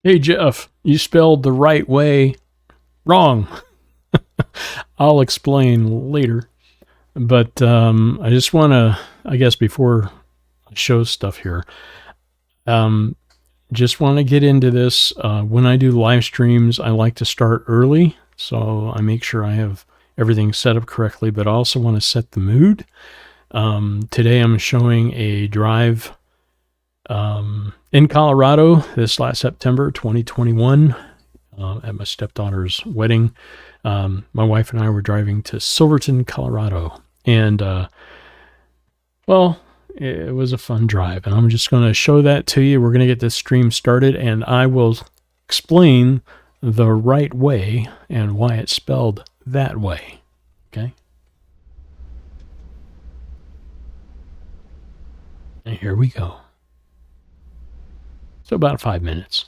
Hey Jeff, you spelled the right way wrong. I'll explain later. But I just want to, I guess, before I show stuff here, um, just want to get into this. When I do live streams, I like to start early. So I make sure I have everything set up correctly, but I also want to set the mood. Today I'm showing a drive in Colorado this last September 2021 at my stepdaughter's wedding. My wife and I were driving to Silverton, Colorado, and well, it was a fun drive, and I'm just going to show that to you. We're going to get this stream started, and I will explain the right way and why it's spelled that way. Okay? And here we go. So about 5 minutes.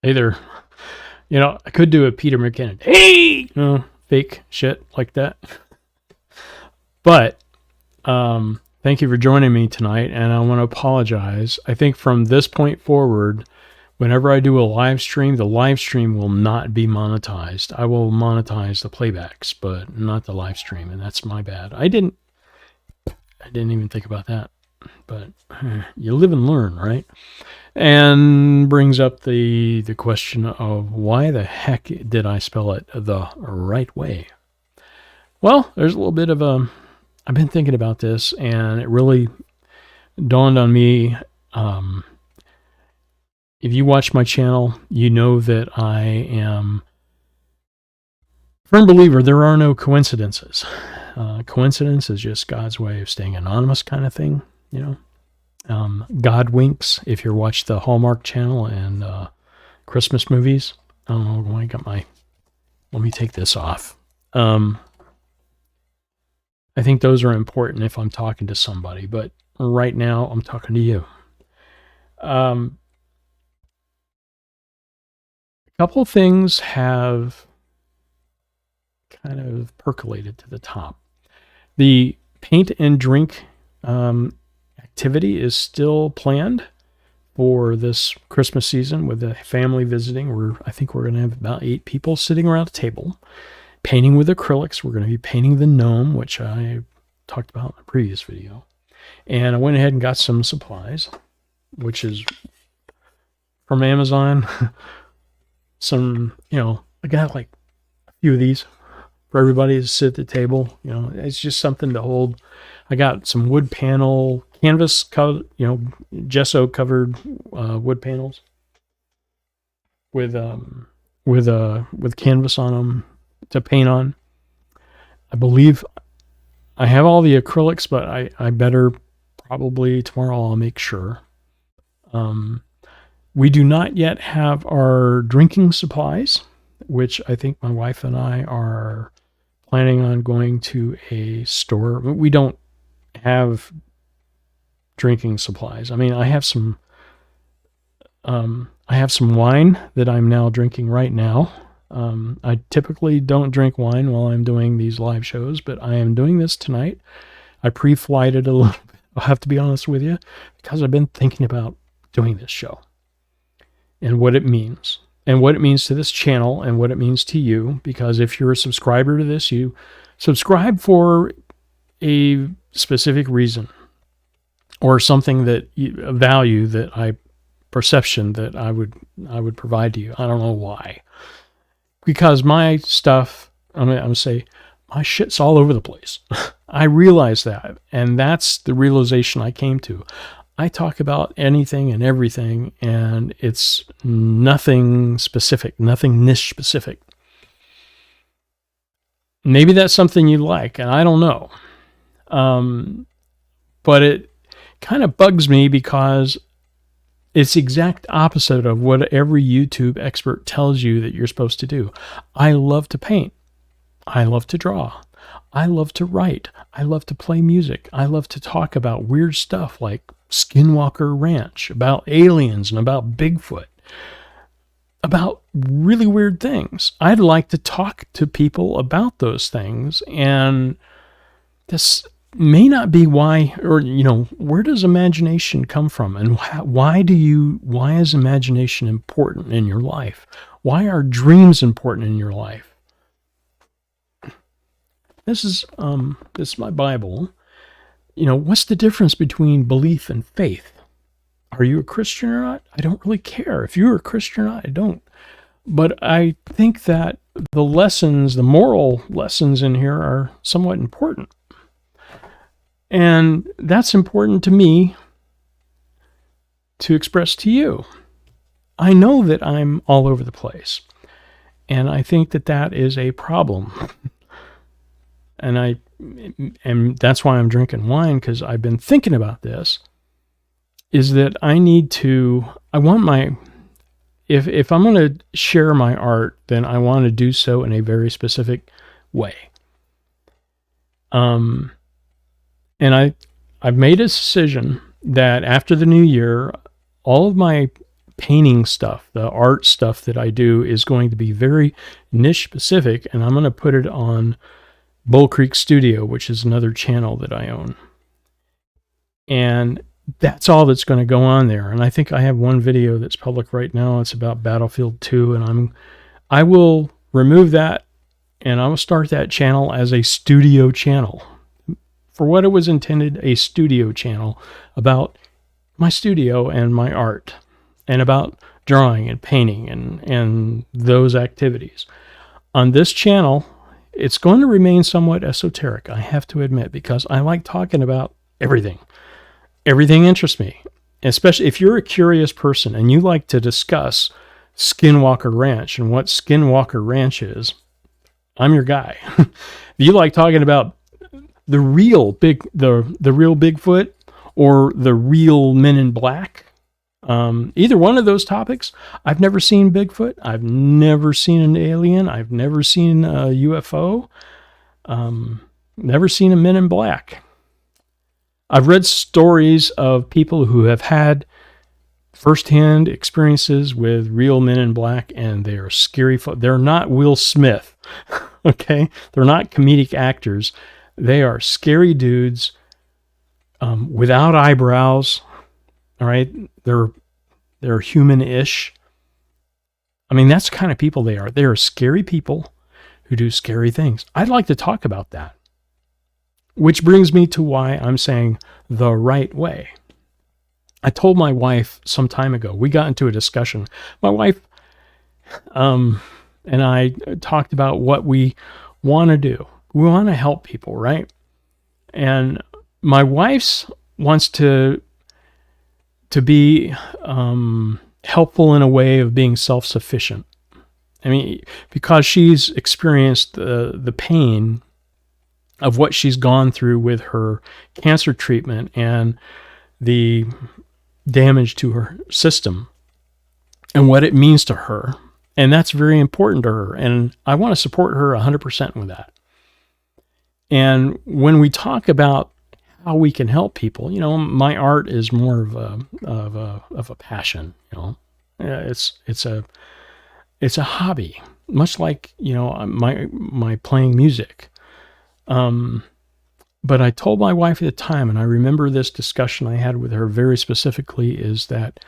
Either, I could do a Peter McKinnon, hey, fake shit like that. But thank you for joining me tonight, and I want to apologize. I think from this point forward, whenever I do a live stream, the live stream will not be monetized. I will monetize the playbacks, but not the live stream, and that's my bad. I didn't even think about that, but you live and learn, right? And brings up the question of why the heck did I spell it the right way? Well, there's a little bit of I've been thinking about this, and it really dawned on me. If you watch my channel, you know that I am a firm believer there are no coincidences. Coincidence is just God's way of staying anonymous, kind of thing, God winks. If you watch the Hallmark Channel and Christmas movies, I don't know, let me take this off. I think those are important if I'm talking to somebody, but right now I'm talking to you. A couple things have kind of percolated to the top. The paint and drink activity is still planned for this Christmas season with the family visiting. I think we're going to have about 8 people sitting around a table, painting with acrylics. We're going to be painting the gnome, which I talked about in a previous video. And I went ahead and got some supplies, which is from Amazon. I got like a few of these for everybody to sit at the table. It's just something to hold. I got some wood panel, canvas, gesso covered wood panels with canvas on them to paint on. I believe I have all the acrylics, but I better probably tomorrow I'll make sure. We do not yet have our drinking supplies, which I think my wife and I are planning on going to a store. We don't have drinking supplies. I mean, I have some wine that I'm now drinking right now. I typically don't drink wine while I'm doing these live shows, but I am doing this tonight. I pre-flighted a little bit, I'll have to be honest with you, because I've been thinking about doing this show and what it means to this channel and what it means to you. Because if you're a subscriber to this, you subscribe for a specific reason or something a value perception that I would provide to you. I don't know why. Because my stuff, I'm going to say, my shit's all over the place. I realize that. And that's the realization I came to. I talk about anything and everything, and it's nothing specific, nothing niche specific. Maybe that's something you like, and I don't know. But it kind of bugs me because it's the exact opposite of what every YouTube expert tells you that you're supposed to do. I love to paint. I love to draw. I love to write. I love to play music. I love to talk about weird stuff like Skinwalker Ranch, about aliens and about Bigfoot, about really weird things. I'd like to talk to people about those things, and this may not be why, or where does imagination come from, and why is imagination important in your life? Why are dreams important in your life? This is my Bible. What's the difference between belief and faith? Are you a Christian or not? I don't really care. If you're a Christian or not, I don't. But I think that the moral lessons in here are somewhat important. And that's important to me to express to you. I know that I'm all over the place. And I think that is a problem. And that's why I'm drinking wine, because I've been thinking about this, is that if I'm going to share my art, then I want to do so in a very specific way. And I've made a decision that after the new year, all of my painting stuff, the art stuff that I do is going to be very niche specific, and I'm going to put it on Bull Creek Studio, which is another channel that I own. And that's all that's going to go on there. And I think I have one video that's public right now. It's about Battlefield 2, and I will remove that, and I will start that channel as a studio channel. For what it was intended, a studio channel about my studio and my art, and about drawing and painting and those activities. On this channel, it's going to remain somewhat esoteric, I have to admit, because I like talking about everything. Everything interests me, especially if you're a curious person and you like to discuss Skinwalker Ranch and what Skinwalker Ranch is. I'm your guy. If you like talking about the real Bigfoot or the real Men in Black, either one of those topics. I've never seen Bigfoot. I've never seen an alien. I've never seen a UFO. Never seen a Men in Black. I've read stories of people who have had firsthand experiences with real Men in Black, and they are scary. They're not Will Smith, okay? They're not comedic actors. They are scary dudes without eyebrows. All right, they're human-ish. I mean, that's the kind of people they are. They are scary people who do scary things. I'd like to talk about that. Which brings me to why I'm saying the right way. I told my wife some time ago, we got into a discussion. My wife and I talked about what we want to do. We want to help people, right? And my wife wants to be helpful in a way of being self-sufficient. I mean, because she's experienced the pain of what she's gone through with her cancer treatment and the damage to her system and what it means to her. And that's very important to her. And I want to support her 100% with that. And when we talk about how we can help people, my art is more of a passion, it's a hobby, much like, my playing music. But I told my wife at the time, and I remember this discussion I had with her very specifically, is that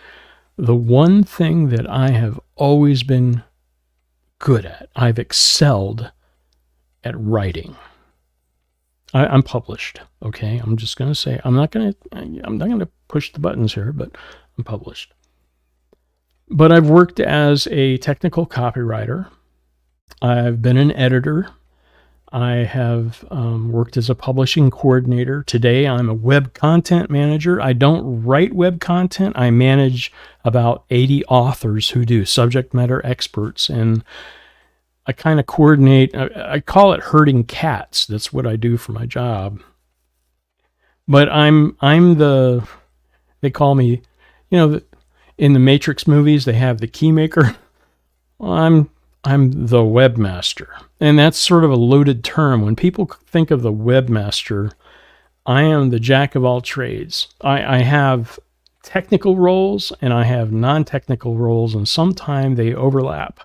the one thing that I have always been good at, I've excelled at writing. I'm published. Okay. I'm just going to say, I'm not going to push the buttons here, but I'm published. But I've worked as a technical copywriter. I've been an editor. I have worked as a publishing coordinator. Today, I'm a web content manager. I don't write web content. I manage about 80 authors who do, subject matter experts. And I kind of coordinate. I call it herding cats. That's what I do for my job. But they call me, in the Matrix movies, they have the key maker. Well, I'm the webmaster. And that's sort of a loaded term. When people think of the webmaster, I am the jack of all trades. I have technical roles and I have non-technical roles, and sometimes they overlap.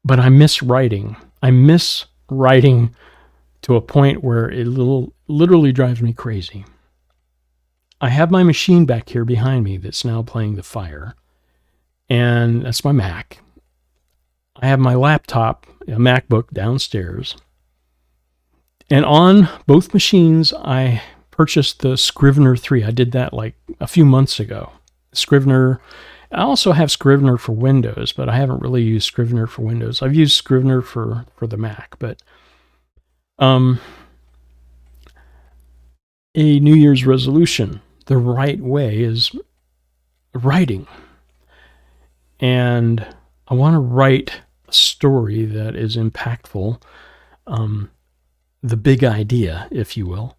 But I miss writing. I miss writing to a point where it literally drives me crazy. I have my machine back here behind me that's now playing the fire, and that's my Mac. I have my laptop, a MacBook, downstairs. And on both machines, I purchased the Scrivener 3. I did that like a few months ago. Scrivener. I also have Scrivener for Windows, but I haven't really used Scrivener for Windows. I've used Scrivener for the Mac, but a New Year's resolution, the right way is writing. And I want to write a story that is impactful, the big idea, if you will.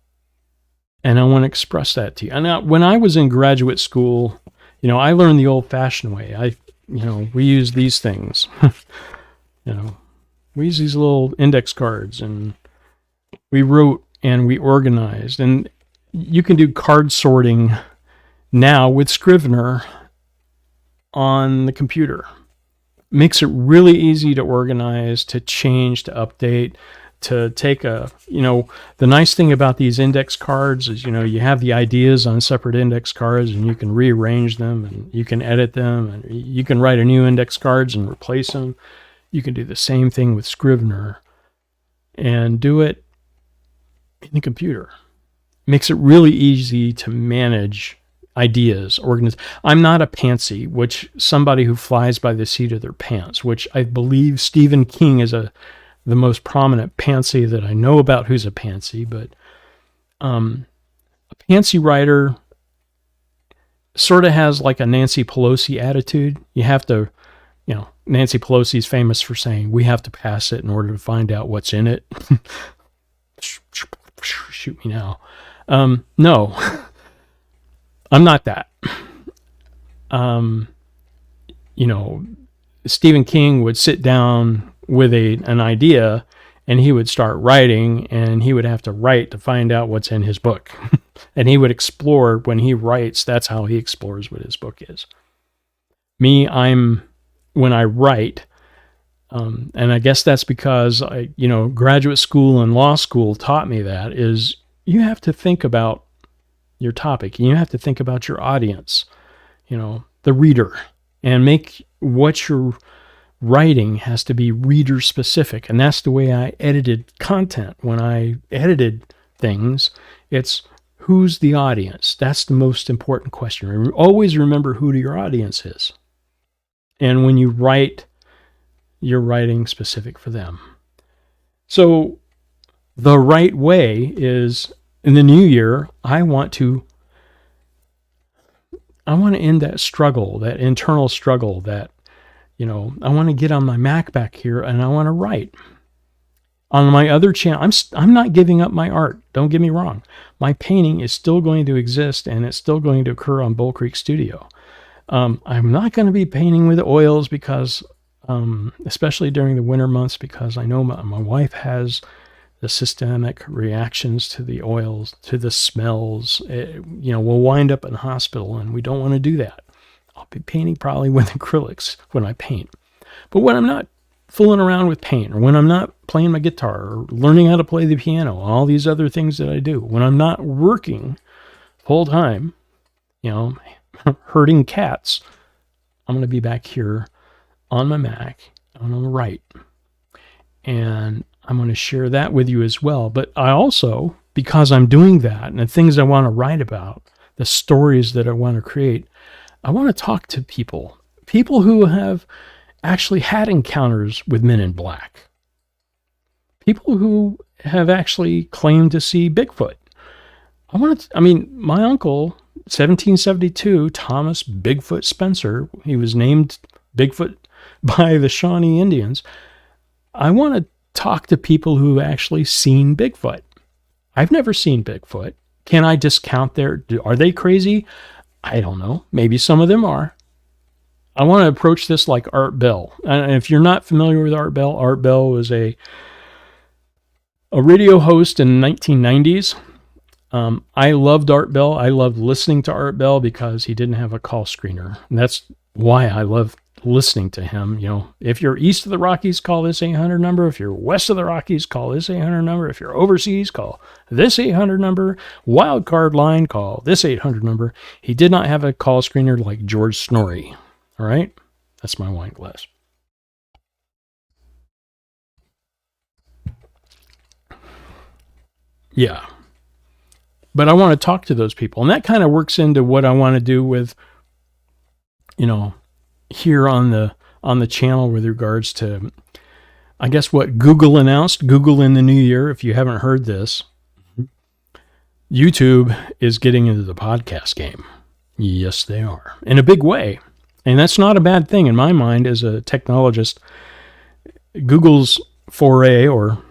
And I want to express that to you. And now, when I was in graduate school, I learned the old-fashioned way. We use these things. We use these little index cards, and we wrote and we organized. And you can do card sorting now with Scrivener on the computer. Makes it really easy to organize, to change, to update, to take the nice thing about these index cards is, you have the ideas on separate index cards and you can rearrange them and you can edit them and you can write a new index cards and replace them. You can do the same thing with Scrivener and do it in the computer. Makes it really easy to manage ideas, organize. I'm not a pantsy, which somebody who flies by the seat of their pants, which I believe Stephen King is the most prominent pantsy that I know about who's a pantsy, but a pantsy writer sort of has like a Nancy Pelosi attitude. You have to, Nancy Pelosi is famous for saying, we have to pass it in order to find out what's in it. Shoot me now. No. I'm not that. Stephen King would sit down with an idea and he would start writing and he would have to write to find out what's in his book. And he would explore when he writes. That's how he explores what his book is. Me, when I write, and I guess that's because graduate school and law school taught me that, is you have to think about your topic. You have to think about your audience, the reader, and make what you're writing has to be reader specific. And that's the way I edited content. When I edited things, it's who's the audience? That's the most important question. Always remember who your audience is. And when you write, you're writing specific for them. So the right way is, in the new year, I want to end that struggle, that internal struggle, that, I want to get on my Mac back here and I want to write. On my other channel, I'm not giving up my art. Don't get me wrong. My painting is still going to exist and it's still going to occur on Bull Creek Studio. I'm not going to be painting with oils because, especially during the winter months, because I know my wife has the systemic reactions to the oils, to the smells. We'll wind up in the hospital and we don't want to do that. I'll be painting probably with acrylics when I paint. But when I'm not fooling around with paint, or when I'm not playing my guitar, or learning how to play the piano, all these other things that I do, when I'm not working full time, herding cats, I'm going to be back here on my Mac. I'm going to write. And I'm going to share that with you as well. But I also, because I'm doing that and the things I want to write about, the stories that I want to create, I want to talk to people who have actually had encounters with men in black, people who have actually claimed to see Bigfoot. My uncle, 1772, Thomas Bigfoot Spencer, he was named Bigfoot by the Shawnee Indians. I want to talk to people who actually seen Bigfoot. I've never seen Bigfoot. Can I discount are they crazy? I don't know. Maybe some of them are. I want to approach this like Art Bell. And if you're not familiar with Art Bell was a radio host in the 1990s. I loved Art Bell. I loved listening to Art Bell because he didn't have a call screener. And that's why I love listening to him. If you're east of the Rockies, call this 800 number. If you're west of the Rockies, call this 800 number. If you're overseas, call this 800 number. Wild card line, call this 800 number. He did not have a call screener like George Snorri. All right? That's my wine glass. Yeah. But I want to talk to those people. And that kind of works into what I want to do with, here on the channel with regards to, I guess, what Google announced. Google in the new year, if you haven't heard this, YouTube is getting into the podcast game. Yes, they are. In a big way. And that's not a bad thing in my mind as a technologist. Google's foray or,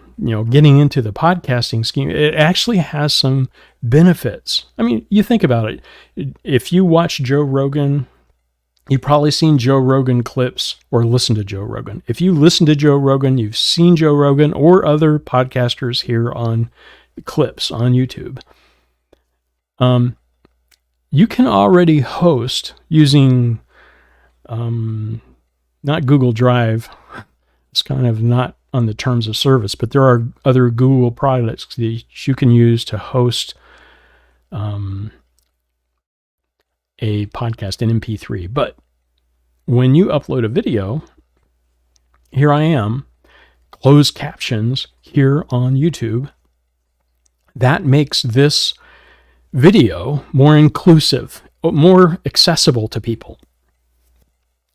getting into the podcasting scheme, it actually has some benefits. You think about it. If you watch Joe Rogan, you've probably seen Joe Rogan clips or listened to Joe Rogan. If you listen to Joe Rogan, you've seen Joe Rogan or other podcasters here on clips on YouTube. You can already host using not Google Drive. It's kind of not on the terms of service, but there are other Google products that you can use to host a podcast in MP3. But when you upload a video, here I am, closed captions here on YouTube. That makes this video more inclusive, more accessible to people.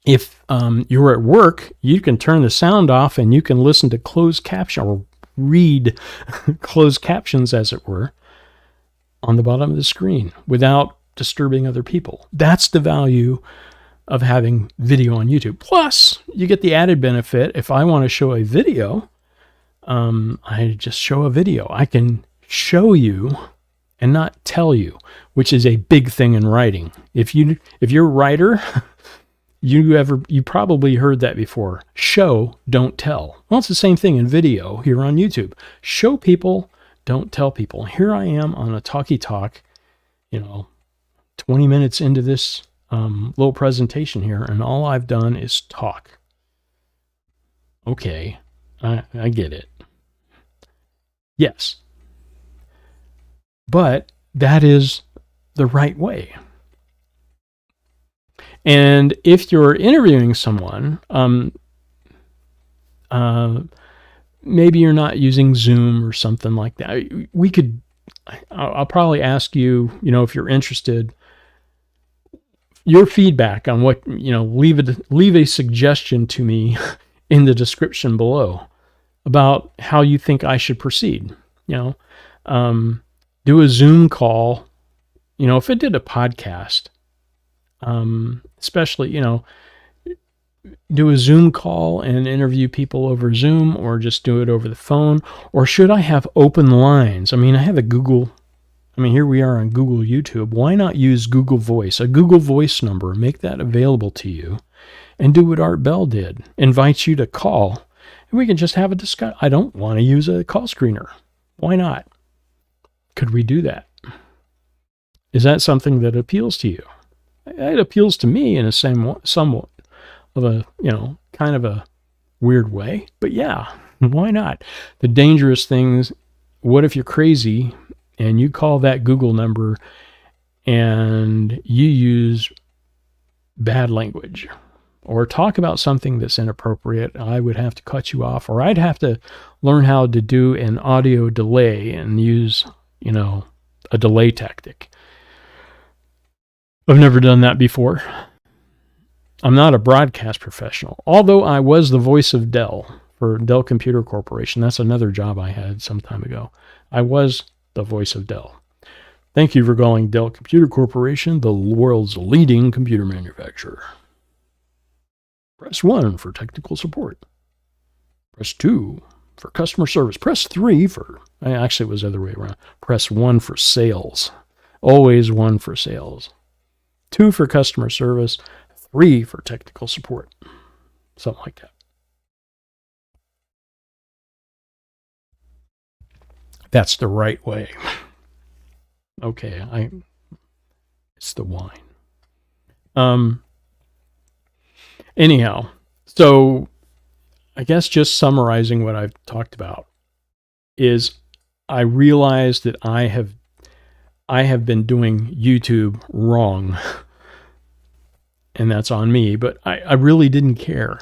If you're at work, you can turn the sound off and you can listen to closed caption or read closed captions, as it were, on the bottom of the screen without disturbing other people. That's the value of having video on YouTube. Plus, you get the added benefit. If I want to show a video, I just show a video. I can show you and not tell you, which is a big thing in writing. If you're a writer, you probably heard that before. Show, don't tell. Well, it's the same thing in video here on YouTube. Show people, don't tell people. Here I am on a talkie talk, 20 minutes into this little presentation here, and all I've done is talk. Okay, I get it. Yes. But that is the right way. And if you're interviewing someone, maybe you're not using Zoom or something like that. I'll probably ask you, if you're interested, your feedback on what, leave a suggestion to me in the description below about how you think I should proceed. Do a Zoom call. If it did a podcast, especially, do a Zoom call and interview people over Zoom, or just do it over the phone? Or should I have open lines? I have here we are on Google YouTube. Why not use Google Voice, a Google Voice number, make that available to you, and do what Art Bell did, invite you to call, and we can just have a discussion. I don't want to use a call screener. Why not? Could we do that? Is that something that appeals to you? It appeals to me in a somewhat of a, kind of a weird way, but yeah, why not? The dangerous things, what if you're crazy and you call that Google number and you use bad language or talk about something that's inappropriate? I would have to cut you off, or I'd have to learn how to do an audio delay and use, a delay tactic. I've never done that before. I'm not a broadcast professional, although I was the voice of Dell for Dell Computer Corporation. That's another job I had some time ago. I was the voice of Dell. Thank you for calling Dell Computer Corporation, the world's leading computer manufacturer. Press 1 for technical support. Press 2 for customer service. Press 3 for, actually it was the other way around. Press 1 for sales. Always 1 for sales. 2 for customer service. 3 for technical support. Something like that. That's the right way. Okay, it's the wine. Anyhow, so I guess just summarizing what I've talked about is I realized that I have been doing YouTube wrong, and that's on me, but I really didn't care.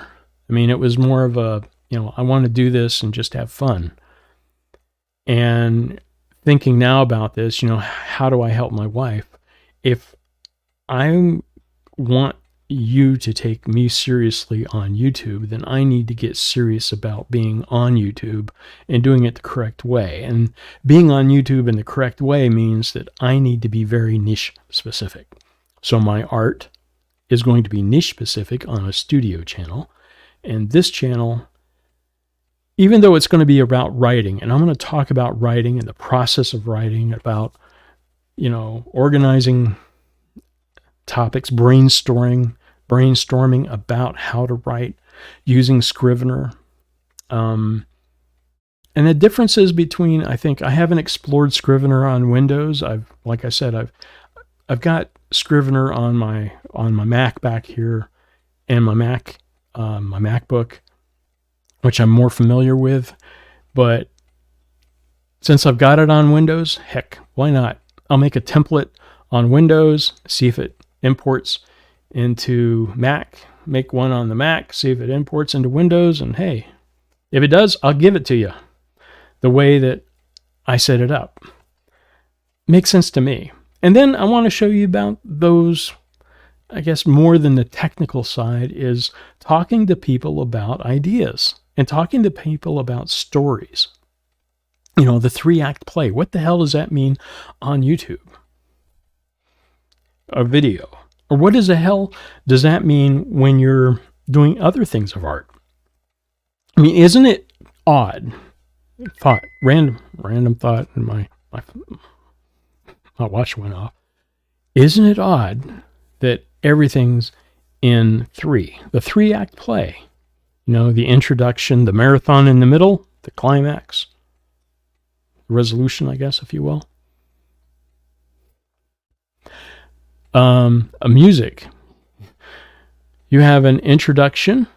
It was more of a, I want to do this and just have fun. And thinking now about this, how do I help my wife? If I want you to take me seriously on YouTube, then I need to get serious about being on YouTube and doing it the correct way. And being on YouTube in the correct way means that I need to be very niche specific. So my art is going to be niche specific on a studio channel. And this channel, even though it's going to be about writing, and I'm going to talk about writing and the process of writing, about, organizing topics, brainstorming about how to write using Scrivener. And the differences between, I think I haven't explored Scrivener on Windows. I've got Scrivener on my Mac back here, and my Mac, my MacBook, which I'm more familiar with. But since I've got it on Windows, heck, why not? I'll make a template on Windows, see if it imports into Mac, make one on the Mac, see if it imports into Windows, and hey, if it does, I'll give it to you the way that I set it up. Makes sense to me. And then I want to show you about those, I guess more than the technical side, is talking to people about ideas and talking to people about stories. The 3-act play. What the hell does that mean on YouTube? A video. Or what the hell does that mean when you're doing other things of art? I mean, isn't it odd? Random thought, and my watch went off. Isn't it odd that everything's in 3? The 3-act play. The introduction, the marathon in the middle, the climax, resolution, I guess, if you will. A music. You have an introduction,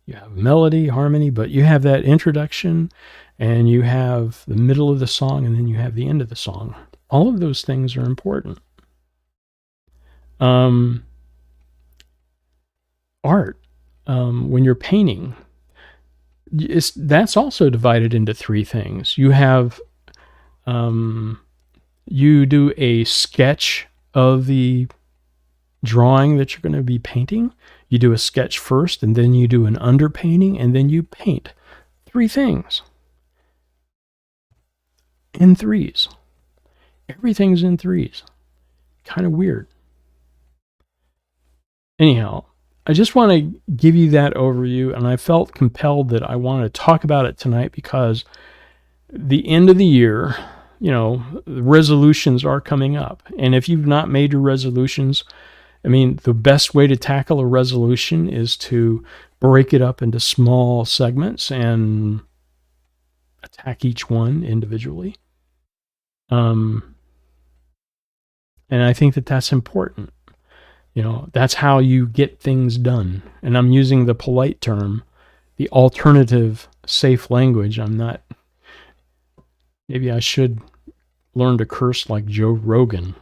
you have melody, harmony, but you have that introduction, and you have the middle of the song, and then you have the end of the song. All of those things are important. Art, when you're painting, that's also divided into 3 things. You have, you do a sketch of the drawing that you're going to be painting. You do a sketch first, and then you do an underpainting, and then you paint. 3 things. In 3s. Everything's in 3s. Kind of weird. Anyhow, I just want to give you that overview, and I felt compelled that I wanted to talk about it tonight because the end of the year, resolutions are coming up. And if you've not made your resolutions, I mean, the best way to tackle a resolution is to break it up into small segments and attack each one individually. And I think that that's important. That's how you get things done. And I'm using the polite term, the alternative safe language. Maybe I should learn to curse like Joe Rogan.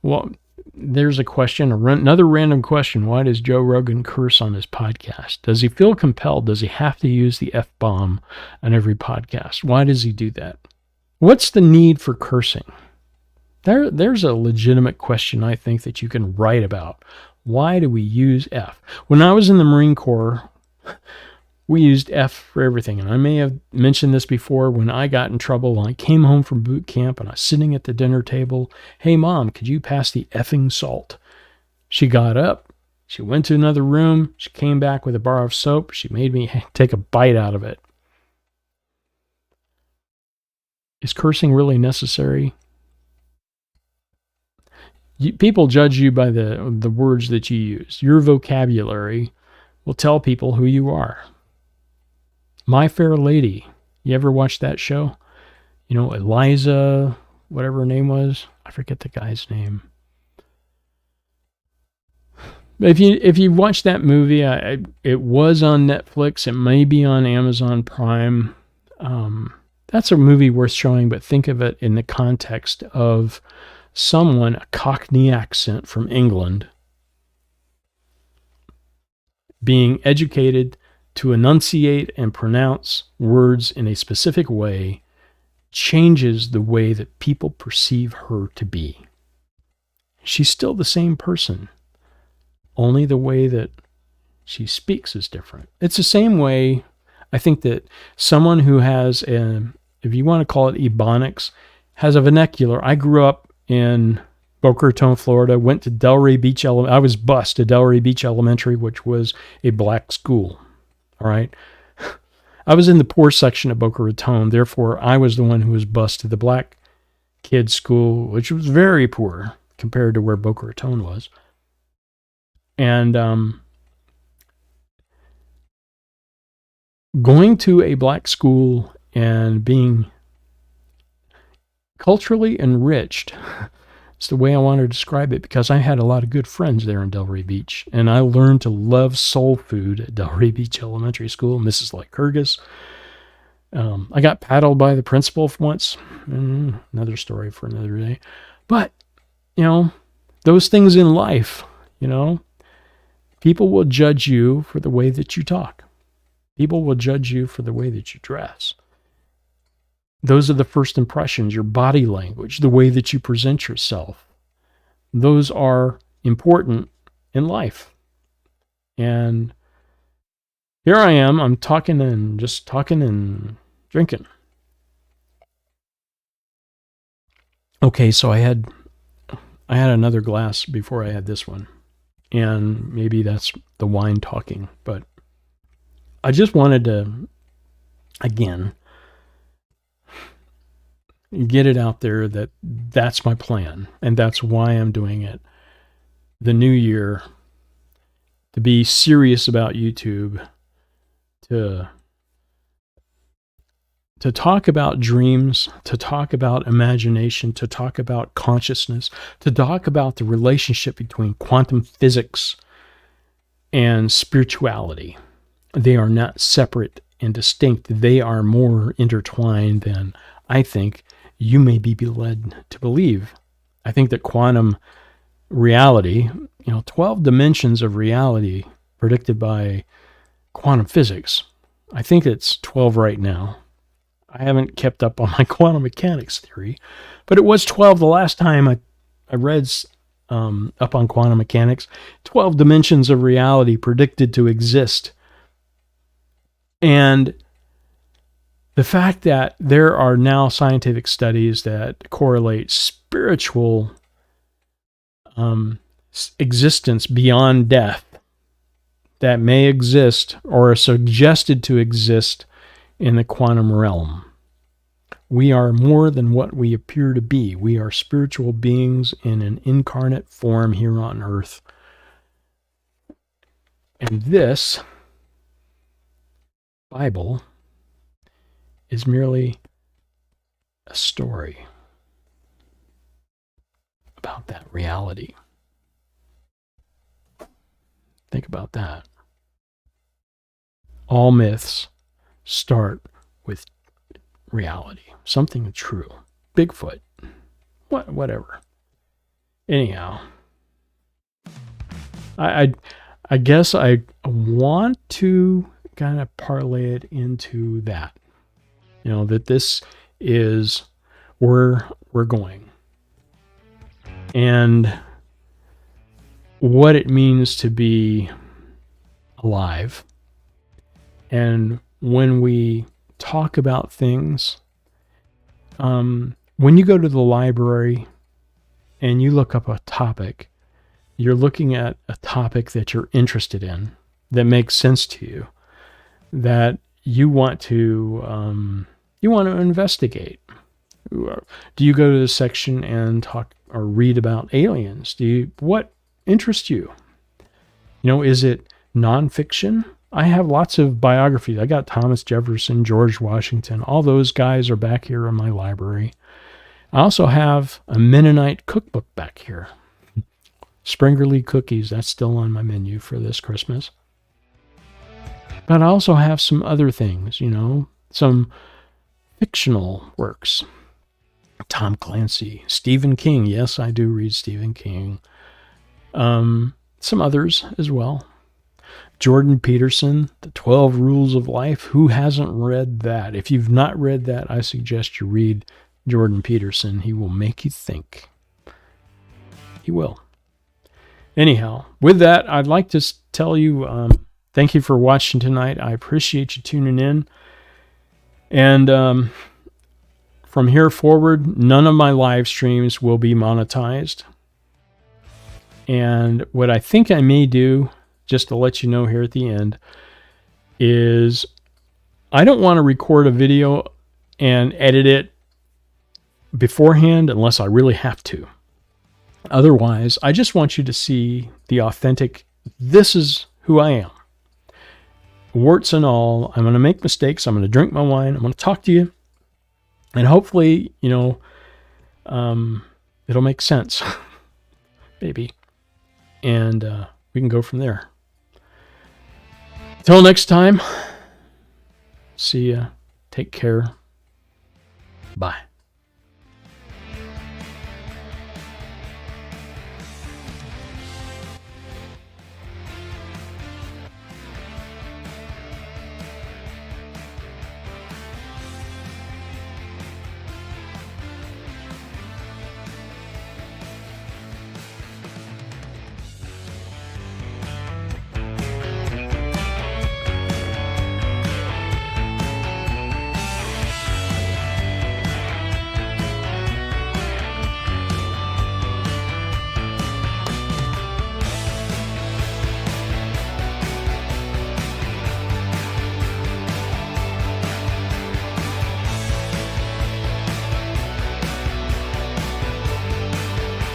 Well, there's a question, another random question. Why does Joe Rogan curse on his podcast? Does he feel compelled? Does he have to use the F-bomb on every podcast? Why does he do that? What's the need for cursing? There's a legitimate question, I think, that you can write about. Why do we use F? When I was in the Marine Corps, we used F for everything. And I may have mentioned this before. When I got in trouble, I came home from boot camp and I was sitting at the dinner table. Hey, Mom, could you pass the effing salt? She got up. She went to another room. She came back with a bar of soap. She made me take a bite out of it. Is cursing really necessary? People judge you by the words that you use. Your vocabulary will tell people who you are. My Fair Lady. You ever watch that show? Eliza, whatever her name was. I forget the guy's name. But if you watch that movie, it was on Netflix. It may be on Amazon Prime. That's a movie worth showing, but think of it in the context of someone, a Cockney accent from England, being educated to enunciate and pronounce words in a specific way changes the way that people perceive her to be. She's still the same person, only the way that she speaks is different. It's the same way, I think, that someone who has, if you want to call it Ebonics, has a vernacular. I grew up in Boca Raton, Florida, went to Delray Beach I was bused to Delray Beach Elementary, which was a black school. All right. I was in the poor section of Boca Raton. Therefore, I was the one who was bused to the black kids' school, which was very poor compared to where Boca Raton was. And going to a black school and being culturally enriched It's the way I want to describe it, because I had a lot of good friends there in Delray Beach, and I learned to love soul food at Delray Beach Elementary School, Mrs. Lycurgus. I got paddled by the principal once. Another story for another day. But, those things in life, people will judge you for the way that you talk. People will judge you for the way that you dress. Those are the first impressions, your body language, the way that you present yourself. Those are important in life. And here I am, I'm talking and drinking. Okay, so I had another glass before I had this one. And maybe that's the wine talking, but I just wanted to, again, get it out there that that's my plan, and that's why I'm doing it. The new year, to be serious about YouTube, to talk about dreams, to talk about imagination, to talk about consciousness, to talk about the relationship between quantum physics and spirituality. They are not separate and distinct. They are more intertwined than I think you may be led to believe. I think that quantum reality, 12 dimensions of reality predicted by quantum physics. I think it's 12 right now. I haven't kept up on my quantum mechanics theory, but it was 12 the last time I read up on quantum mechanics. 12 dimensions of reality predicted to exist. And the fact that there are now scientific studies that correlate spiritual existence beyond death that may exist or are suggested to exist in the quantum realm. We are more than what we appear to be. We are spiritual beings in an incarnate form here on earth. And this Bible is merely a story about that reality. Think about that. All myths start with reality, something true. Bigfoot, whatever. Anyhow, I guess I want to kind of parlay it into that. That this is where we're going. And what it means to be alive. And when we talk about things, when you go to the library and you look up a topic, you're looking at a topic that you're interested in, that makes sense to you, that you want to investigate. Do you go to the section and talk or read about aliens? What interests you? Is it nonfiction? I have lots of biographies. I got Thomas Jefferson, George Washington. All those guys are back here in my library. I also have a Mennonite cookbook back here. Springerly cookies, that's still on my menu for this Christmas. But I also have some other things, some fictional works. Tom Clancy, Stephen King. Yes, I do read Stephen King. Some others as well. Jordan Peterson, The 12 Rules of Life. Who hasn't read that? If you've not read that, I suggest you read Jordan Peterson. He will make you think. He will. Anyhow, with that, I'd like to tell you thank you for watching tonight. I appreciate you tuning in. And from here forward, none of my live streams will be monetized. And what I think I may do, just to let you know here at the end, is I don't want to record a video and edit it beforehand unless I really have to. Otherwise, I just want you to see the authentic, this is who I am. Warts and all. I'm going to make mistakes. I'm going to drink my wine. I'm going to talk to you. And hopefully, it'll make sense, maybe. And we can go from there. Till next time, see ya. Take care. Bye.